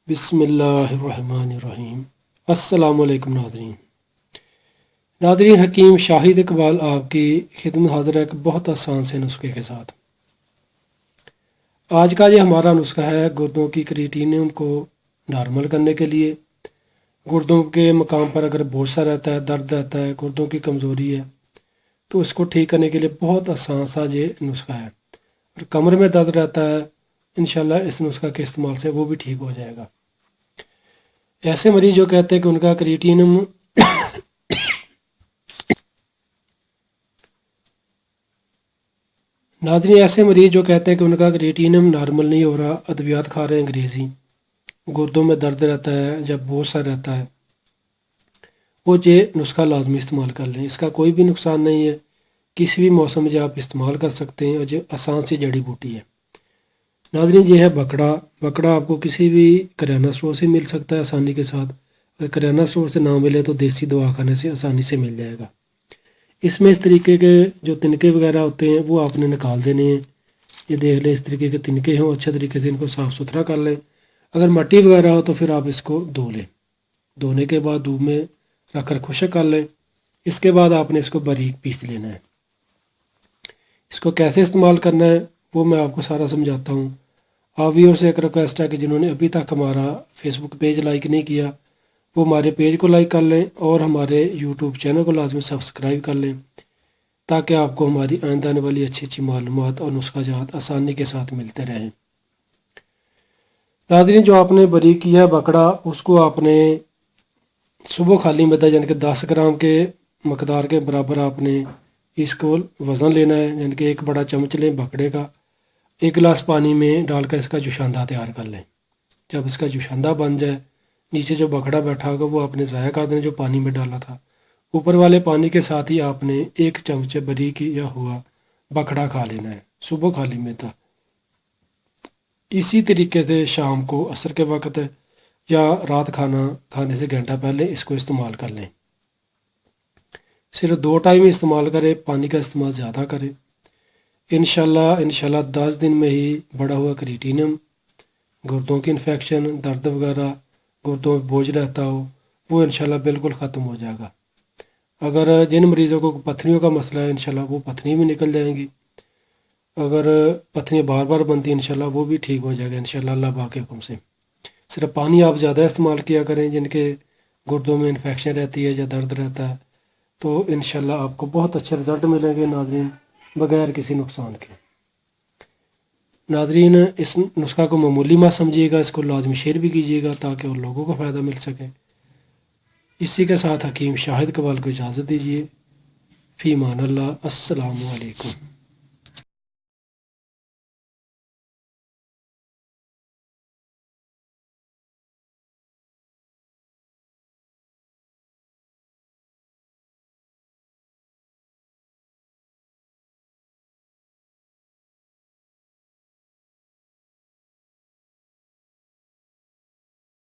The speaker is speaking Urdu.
بسم اللہ الرحمن الرحیم۔ السلام علیکم ناظرین، حکیم شاہد اقبال آپ کی خدمت حاضر ہے ایک بہت آسان سے نسخے کے ساتھ۔ آج کا یہ ہمارا نسخہ ہے گردوں کی کریٹینیم کو نارمل کرنے کے لیے۔ گردوں کے مقام پر اگر بوجھ سا رہتا ہے، درد رہتا ہے، گردوں کی کمزوری ہے، تو اس کو ٹھیک کرنے کے لیے بہت آسان سا یہ نسخہ ہے۔ اور کمر میں درد رہتا ہے، انشاءاللہ اس نسخہ کے استعمال سے وہ بھی ٹھیک ہو جائے گا۔ ایسے مریض جو کہتے ہیں کہ ان کا کریٹینیم نارمل نہیں ہو رہا، ادویات کھا رہے ہیں انگریزی، گردوں میں درد رہتا ہے، جب بوجھ سا رہتا ہے، وہ یہ نسخہ لازمی استعمال کر لیں۔ اس کا کوئی بھی نقصان نہیں ہے، کسی بھی موسم میں آپ استعمال کر سکتے ہیں، اور یہ آسان سی جڑی بوٹی ہے۔ ناظرین، یہ ہے بکڑا۔ بکڑا آپ کو کسی بھی کریانہ اسٹور سے مل سکتا ہے آسانی کے ساتھ۔ اگر کریانہ اسٹور سے نہ ملے تو دیسی دواخانے سے آسانی سے مل جائے گا۔ اس میں اس طریقے کے جو تنکے وغیرہ ہوتے ہیں وہ آپ نے نکال دینے ہیں۔ یہ دیکھ لیں، اس طریقے کے تنکے ہوں، اچھے طریقے سے ان کو صاف ستھرا کر لیں۔ اگر مٹی وغیرہ ہو تو پھر آپ اس کو دھو لیں۔ دھونے کے بعد دھوپ میں رکھ کر خشک کر لیں۔ اس کے بعد آپ نے اس کو باریک پیس لینا ہے۔ اس کو کیسے استعمال کرنا ہے وہ میں آپ کو سارا سمجھاتا ہوں۔ آپ ویور سے ایک ریکویسٹ ہے کہ جنہوں نے ابھی تک ہمارا فیس بک پیج لائک نہیں کیا وہ ہمارے پیج کو لائک کر لیں، اور ہمارے یوٹیوب چینل کو لازمی سبسکرائب کر لیں، تاکہ آپ کو ہماری آئندہ آنے والی اچھی معلومات اور نسخہ جات آسانی کے ساتھ ملتے رہیں۔ ناظرین، جو آپ نے باریک کیا ہے بکڑا، اس کو آپ نے صبح خالی معدہ یعنی کہ 10 گرام کے مقدار کے برابر آپ نے اس کو وزن لینا ہے، یعنی کہ ایک بڑا چمچ لیں بکڑے کا، 1 گلاس پانی میں ڈال کر اس کا جوشاندہ تیار کر لیں۔ جب اس کا جوشاندہ بن جائے، نیچے جو بکڑا بیٹھا ہوگا وہ آپ نے ضائع کر دینا جو پانی میں ڈالا تھا۔ اوپر والے پانی کے ساتھ ہی آپ نے 1 چمچ باریک کیا ہوا بکڑا کھا لینا ہے صبح خالی معدہ۔ اسی طریقے سے شام کو عصر کے وقت یا رات کھانا کھانے سے گھنٹہ پہلے اس کو استعمال کر لیں۔ صرف 2 ٹائم استعمال کریں، پانی کا استعمال زیادہ کریں۔ انشاءاللہ 10 دن میں ہی بڑا ہوا کریٹینیم، گردوں کی انفیکشن، درد وغیرہ، گردوں میں بوجھ رہتا ہو، وہ انشاءاللہ بالکل ختم ہو جائے گا۔ اگر جن مریضوں کو پتھریوں کا مسئلہ ہے انشاءاللہ وہ پتھریاں بھی نکل جائیں گی۔ اگر پتھریاں بار بار بنتی ہیں انشاءاللہ وہ بھی ٹھیک ہو جائے گا انشاءاللہ اللہ پاک کے حکم سے۔ صرف پانی آپ زیادہ استعمال کیا کریں جن کے گردوں میں انفیکشن رہتی ہے یا درد رہتا ہے، تو انشاءاللہ آپ کو بہت اچھے رزلٹ ملیں گے ناظرین، بغیر کسی نقصان کے۔ ناظرین، اس نسخہ کو معمولی مت سمجھیے گا، اس کو لازمی شیئر بھی کیجیے گا تاکہ اور لوگوں کو فائدہ مل سکے۔ اسی کے ساتھ حکیم شاہد اقبال کو اجازت دیجیے۔ فی امان اللہ، السلام علیکم۔